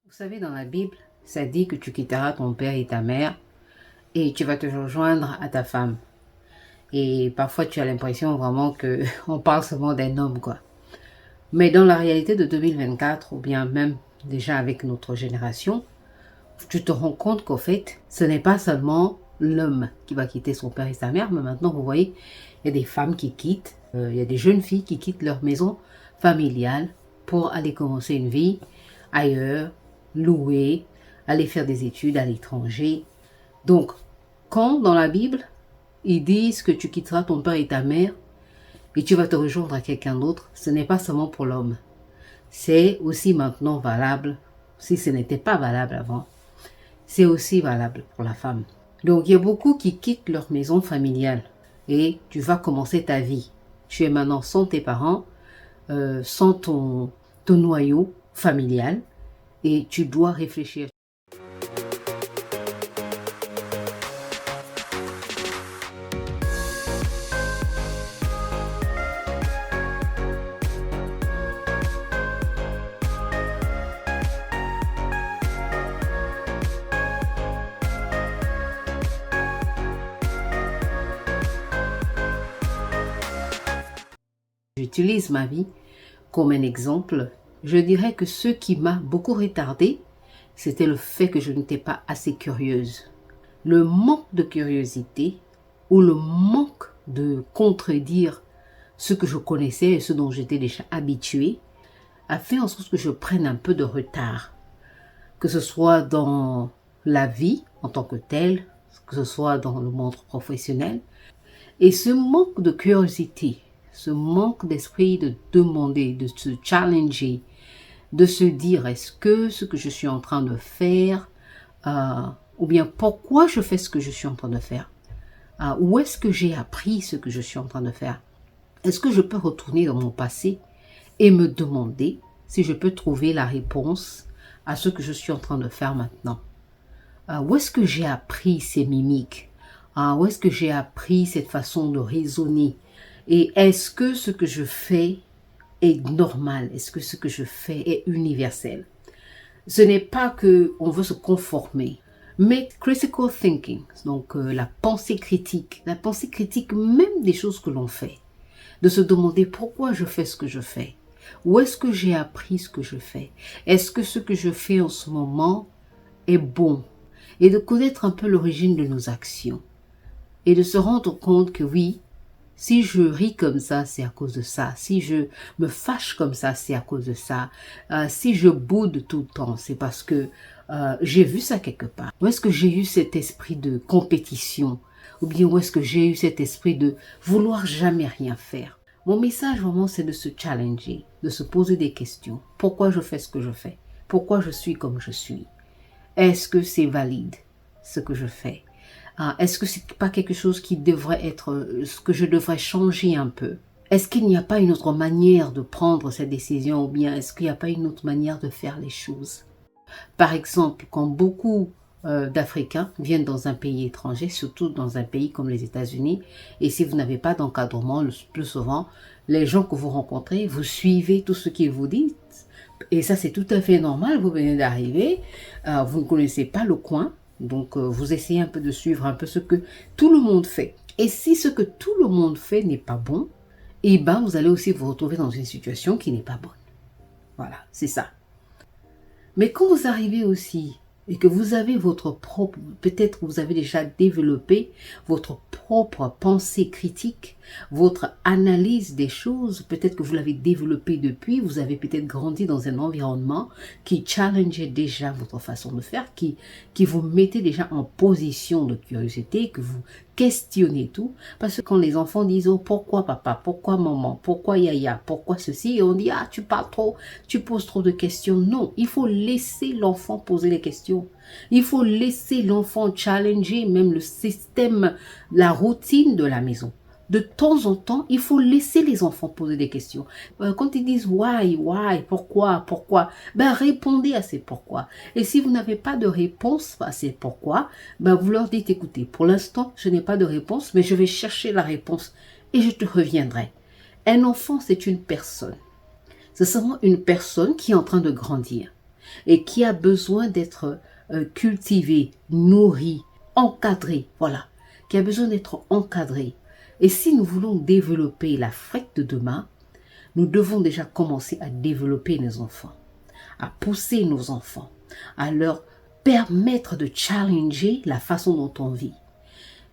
Vous savez, dans la Bible, ça dit que tu quitteras ton père et ta mère et tu vas te rejoindre à ta femme. Et parfois, tu as l'impression vraiment que on parle seulement d'un homme, quoi. Mais dans la réalité de 2024, ou bien même déjà avec notre génération, tu te rends compte qu'au fait, ce n'est pas seulement l'homme qui va quitter son père et sa mère, mais maintenant, vous voyez, il y a des femmes qui quittent, il y a des jeunes filles qui quittent leur maison familiale pour aller commencer une vie ailleurs, louer, aller faire des études à l'étranger. Donc, quand dans la Bible, ils disent que tu quitteras ton père et ta mère et tu vas te rejoindre à quelqu'un d'autre, ce n'est pas seulement pour l'homme. C'est aussi maintenant valable, si ce n'était pas valable avant, c'est aussi valable pour la femme. Donc, il y a beaucoup qui quittent leur maison familiale et tu vas commencer ta vie. Tu es maintenant sans tes parents, sans ton noyau familial et tu dois réfléchir. J'utilise ma vie comme un exemple. Je dirais que ce qui m'a beaucoup retardé, c'était le fait que je n'étais pas assez curieuse. Le manque de curiosité ou le manque de contredire ce que je connaissais et ce dont j'étais déjà habituée a fait en sorte que je prenne un peu de retard. Que ce soit dans la vie en tant que telle, que ce soit dans le monde professionnel. Et ce manque de curiosité, ce manque d'esprit de demander, de se challenger, de se dire est-ce que ce que je suis en train de faire, ou bien pourquoi je fais ce que je suis en train de faire, où est-ce que j'ai appris ce que je suis en train de faire, est-ce que je peux retourner dans mon passé et me demander si je peux trouver la réponse à ce que je suis en train de faire maintenant. Où est-ce que j'ai appris ces mimiques, où est-ce que j'ai appris cette façon de raisonner, et est-ce que ce que je fais est normal, est-ce que ce que je fais est universel. Ce n'est pas que on veut se conformer, mais critical thinking, donc la pensée critique même des choses que l'on fait, de se demander pourquoi je fais ce que je fais, où est-ce que j'ai appris ce que je fais, est-ce que ce que je fais en ce moment est bon, et de connaître un peu l'origine de nos actions, et de se rendre compte que oui, si je ris comme ça, c'est à cause de ça. Si je me fâche comme ça, c'est à cause de ça. Si je boude tout le temps, c'est parce que j'ai vu ça quelque part. Où est-ce que j'ai eu cet esprit de compétition? Ou bien où est-ce que j'ai eu cet esprit de vouloir jamais rien faire? Mon message vraiment, c'est de se challenger, de se poser des questions. Pourquoi je fais ce que je fais? Pourquoi je suis comme je suis? Est-ce que c'est valide, ce que je fais? Est-ce que c'est pas quelque chose qui devrait être, ce que je devrais changer un peu? Est-ce qu'il n'y a pas une autre manière de prendre cette décision ou bien est-ce qu'il n'y a pas une autre manière de faire les choses? Par exemple, quand beaucoup d'Africains viennent dans un pays étranger, surtout dans un pays comme les États-Unis, et si vous n'avez pas d'encadrement, le plus souvent, les gens que vous rencontrez, vous suivez tout ce qu'ils vous disent. Et ça, c'est tout à fait normal. Vous venez d'arriver, vous ne connaissez pas le coin. Donc, vous essayez un peu de suivre un peu ce que tout le monde fait. Et si ce que tout le monde fait n'est pas bon, eh ben, vous allez aussi vous retrouver dans une situation qui n'est pas bonne. Voilà, c'est ça. Mais quand vous arrivez aussi et que vous avez votre propre, peut-être vous avez déjà développé votre propre pensée critique, votre analyse des choses, peut-être que vous l'avez développé depuis, vous avez peut-être grandi dans un environnement qui challengeait déjà votre façon de faire, qui vous mettait déjà en position de curiosité, que vous questionnez tout. Parce que quand les enfants disent « Oh, pourquoi papa, pourquoi maman, pourquoi yaya, pourquoi ceci ?» et on dit « Ah, tu parles trop, tu poses trop de questions. » Non, il faut laisser l'enfant poser les questions. Il faut laisser l'enfant challenger même le système, la routine de la maison. De temps en temps, il faut laisser les enfants poser des questions. Quand ils disent why, pourquoi, ben répondez à ces pourquoi. Et si vous n'avez pas de réponse à ces pourquoi, ben vous leur dites écoutez, pour l'instant, je n'ai pas de réponse, mais je vais chercher la réponse et je te reviendrai. Un enfant, c'est une personne. C'est seulement une personne qui est en train de grandir. et qui a besoin d'être cultivé, nourri, encadré, voilà, qui a besoin d'être encadré. Et si nous voulons développer l'Afrique de demain, nous devons déjà commencer à développer nos enfants, à pousser nos enfants, à leur permettre de challenger la façon dont on vit.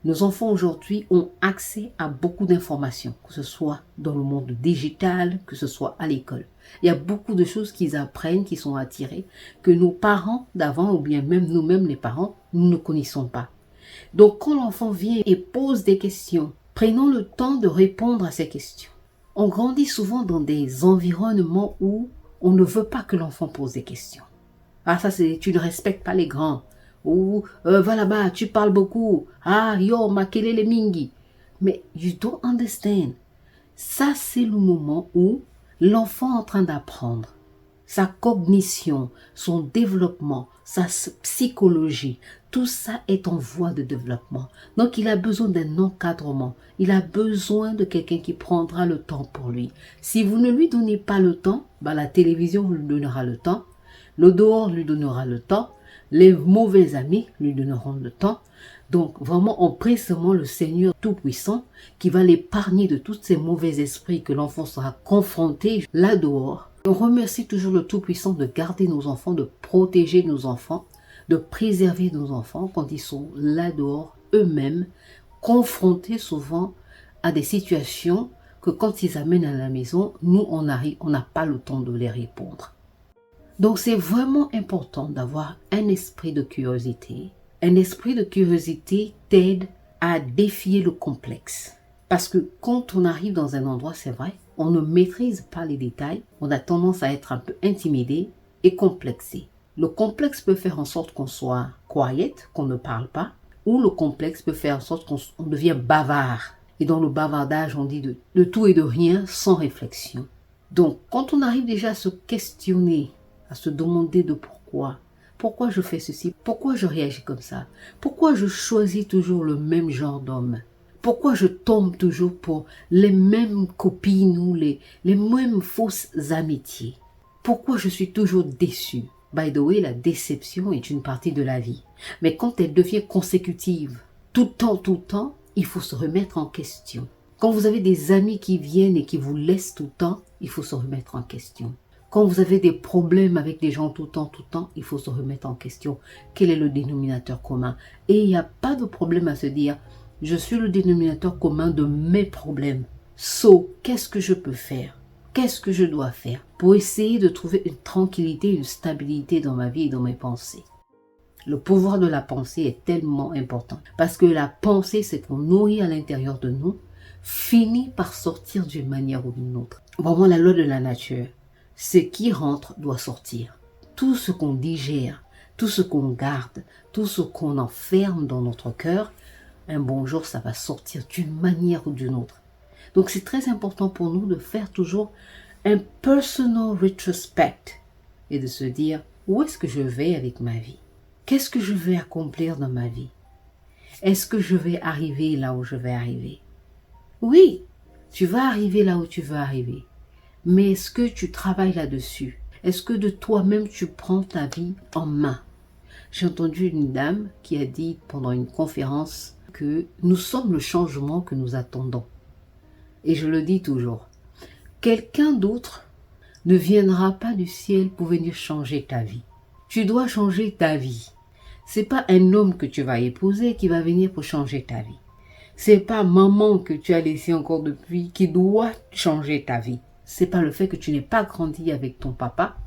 Nos enfants aujourd'hui ont accès à beaucoup d'informations, que ce soit dans le monde digital, que ce soit à l'école. Il y a beaucoup de choses qu'ils apprennent, qui sont attirées, que nos parents d'avant, ou bien même nous-mêmes les parents, nous ne connaissons pas. Donc quand l'enfant vient et pose des questions, prenons le temps de répondre à ces questions. On grandit souvent dans des environnements où on ne veut pas que l'enfant pose des questions. Ah, ça c'est, tu ne respectes pas les grands. Ou, va là-bas, tu parles beaucoup. Ah, yo, makelele mingi. Mais you don't understand. Ça, c'est le moment où l'enfant est en train d'apprendre. Sa cognition, son développement, sa psychologie, tout ça est en voie de développement. Donc, il a besoin d'un encadrement. Il a besoin de quelqu'un qui prendra le temps pour lui. Si vous ne lui donnez pas le temps, bah, la télévision lui donnera le temps. Le dehors lui donnera le temps. Les mauvais amis lui donneront le temps. Donc, vraiment, on prie seulement le Seigneur Tout-Puissant qui va l'épargner de tous ces mauvais esprits que l'enfant sera confronté là dehors. On remercie toujours le Tout-Puissant de garder nos enfants, de protéger nos enfants, de préserver nos enfants quand ils sont là dehors eux-mêmes, confrontés souvent à des situations que quand ils amènent à la maison, nous, on n'a pas le temps de les répondre. Donc, c'est vraiment important d'avoir un esprit de curiosité. Un esprit de curiosité t'aide à défier le complexe. Parce que quand on arrive dans un endroit, c'est vrai, on ne maîtrise pas les détails. On a tendance à être un peu intimidé et complexé. Le complexe peut faire en sorte qu'on soit quiet, qu'on ne parle pas. Ou le complexe peut faire en sorte qu'on devient bavard. Et dans le bavardage, on dit de tout et de rien sans réflexion. Donc, quand on arrive déjà à se questionner, à se demander de pourquoi. Pourquoi je fais ceci? Pourquoi je réagis comme ça? Pourquoi je choisis toujours le même genre d'homme? Pourquoi je tombe toujours pour les mêmes copines ou les mêmes fausses amitiés? Pourquoi je suis toujours déçue? By the way, la déception est une partie de la vie. Mais quand elle devient consécutive, tout le temps, il faut se remettre en question. Quand vous avez des amis qui viennent et qui vous laissent tout le temps, il faut se remettre en question. Quand vous avez des problèmes avec des gens tout le temps, il faut se remettre en question. Quel est le dénominateur commun? Et il n'y a pas de problème à se dire, je suis le dénominateur commun de mes problèmes. So, qu'est-ce que je peux faire? Qu'est-ce que je dois faire pour essayer de trouver une tranquillité, une stabilité dans ma vie et dans mes pensées? Le pouvoir de la pensée est tellement important. Parce que la pensée, c'est qu'on nourrit à l'intérieur de nous, finit par sortir d'une manière ou d'une autre. Vraiment la loi de la nature. Ce qui rentre doit sortir. Tout ce qu'on digère, tout ce qu'on garde, tout ce qu'on enferme dans notre cœur, un bon jour, ça va sortir d'une manière ou d'une autre. Donc, c'est très important pour nous de faire toujours un personal retrospect et de se dire, où est-ce que je vais avec ma vie? Qu'est-ce que je vais accomplir dans ma vie? Est-ce que je vais arriver là où je vais arriver? Oui, tu vas arriver là où tu veux arriver. Mais est-ce que tu travailles là-dessus? Est-ce que de toi-même tu prends ta vie en main? J'ai entendu une dame qui a dit pendant une conférence que nous sommes le changement que nous attendons. Et je le dis toujours, quelqu'un d'autre ne viendra pas du ciel pour venir changer ta vie. Tu dois changer ta vie. C'est pas un homme que tu vas épouser qui va venir pour changer ta vie. C'est pas maman que tu as laissé encore depuis qui doit changer ta vie. C'est pas le fait que tu n'aies pas grandi avec ton papa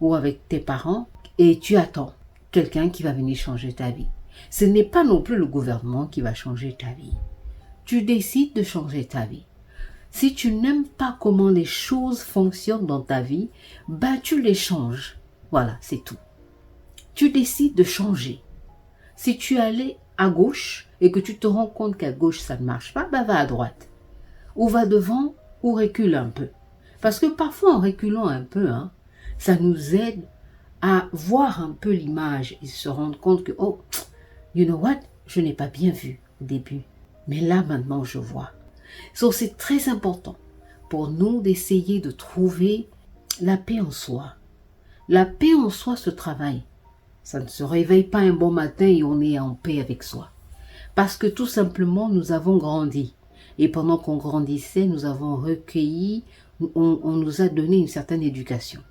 ou avec tes parents et tu attends quelqu'un qui va venir changer ta vie. Ce n'est pas non plus le gouvernement qui va changer ta vie. Tu décides de changer ta vie. Si tu n'aimes pas comment les choses fonctionnent dans ta vie, ben tu les changes. Voilà, c'est tout. Tu décides de changer. Si tu allais à gauche et que tu te rends compte qu'à gauche ça ne marche pas, ben va à droite. Ou va devant ou recule un peu. Parce que parfois en reculant un peu, ça nous aide à voir un peu l'image et se rendre compte que, oh, you know what, je n'ai pas bien vu au début. Mais là maintenant je vois. So, c'est très important pour nous d'essayer de trouver la paix en soi, La paix en soi se travaille. Ça ne se réveille pas un bon matin et on est en paix avec soi. Parce que tout simplement, nous avons grandi. Et pendant qu'on grandissait, nous avons recueilli, on nous a donné une certaine éducation.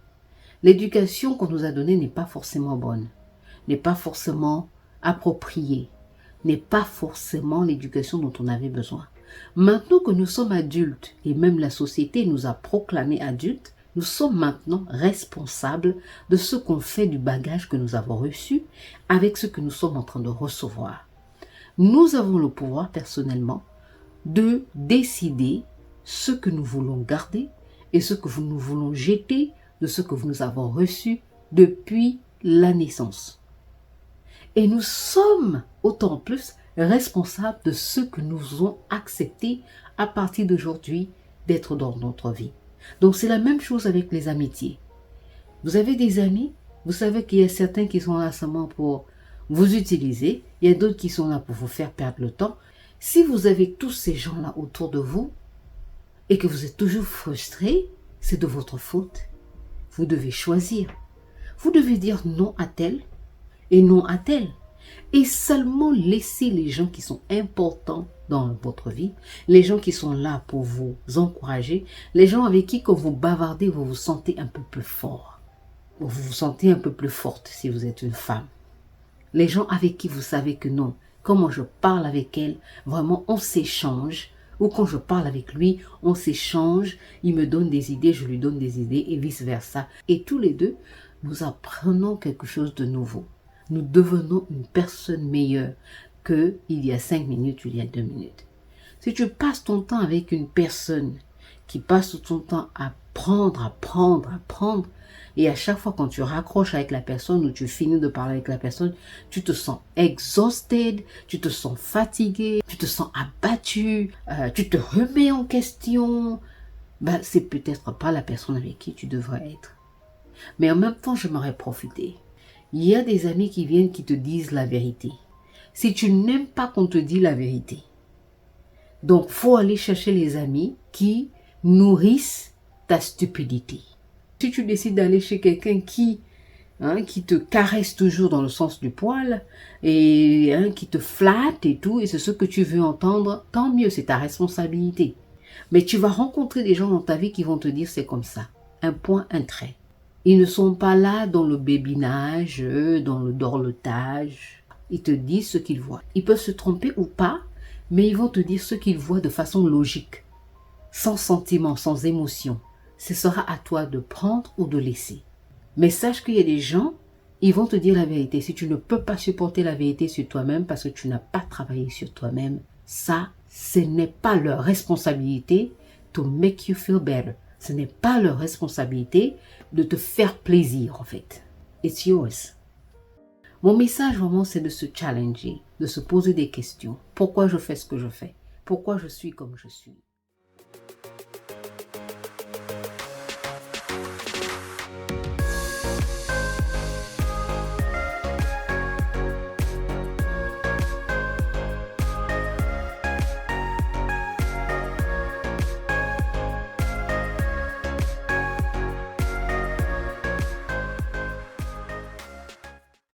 L'éducation qu'on nous a donnée n'est pas forcément bonne, n'est pas forcément appropriée, n'est pas forcément l'éducation dont on avait besoin. Maintenant que nous sommes adultes, et même la société nous a proclamés adultes, nous sommes maintenant responsables de ce qu'on fait du bagage que nous avons reçu avec ce que nous sommes en train de recevoir. Nous avons le pouvoir personnellement de décider ce que nous voulons garder et ce que nous voulons jeter de ce que nous avons reçu depuis la naissance. Et nous sommes autant plus responsables de ce que nous avons accepté à partir d'aujourd'hui d'être dans notre vie. Donc c'est la même chose avec les amitiés. Vous avez des amis, vous savez qu'il y a certains qui sont là seulement pour vous utiliser, il y a d'autres qui sont là pour vous faire perdre le temps. Si vous avez tous ces gens-là autour de vous et que vous êtes toujours frustré, c'est de votre faute. Vous devez choisir. Vous devez dire non à tel et non à tel. Et seulement laisser les gens qui sont importants dans votre vie, les gens qui sont là pour vous encourager, les gens avec qui quand vous bavardez, vous vous sentez un peu plus fort. Vous vous sentez un peu plus forte si vous êtes une femme. Les gens avec qui vous savez que non, comment je parle avec elle, vraiment on s'échange. Ou quand je parle avec lui, on s'échange, il me donne des idées, je lui donne des idées et vice-versa. Et tous les deux, nous apprenons quelque chose de nouveau. Nous devenons une personne meilleure qu'il y a 5 minutes ou il y a 2 minutes. Si tu passes ton temps avec une personne qui passe ton temps à apprendre, et à chaque fois quand tu raccroches avec la personne ou tu finis de parler avec la personne, tu te sens exhausted, tu te sens fatigué, tu te sens abattu, tu te remets en question, c'est peut-être pas la personne avec qui tu devrais être. Mais en même temps, j'aimerais profiter. Il y a des amis qui viennent qui te disent la vérité. Si tu n'aimes pas qu'on te dise la vérité, donc faut aller chercher les amis qui nourrissent ta stupidité. Si tu décides d'aller chez quelqu'un qui te caresse toujours dans le sens du poil et qui te flatte et tout, et c'est ce que tu veux entendre, tant mieux, c'est ta responsabilité. Mais tu vas rencontrer des gens dans ta vie qui vont te dire c'est comme ça, un point, un trait. Ils ne sont pas là dans le bébinage, dans le dorlotage. Ils te disent ce qu'ils voient. Ils peuvent se tromper ou pas, mais ils vont te dire ce qu'ils voient de façon logique, sans sentiment, sans émotion. Ce sera à toi de prendre ou de laisser. Mais sache qu'il y a des gens, ils vont te dire la vérité. Si tu ne peux pas supporter la vérité sur toi-même parce que tu n'as pas travaillé sur toi-même, ça, ce n'est pas leur responsabilité to make you feel better. Ce n'est pas leur responsabilité de te faire plaisir en fait. It's yours. Mon message vraiment, c'est de se challenger, de se poser des questions. Pourquoi je fais ce que je fais? Pourquoi je suis comme je suis?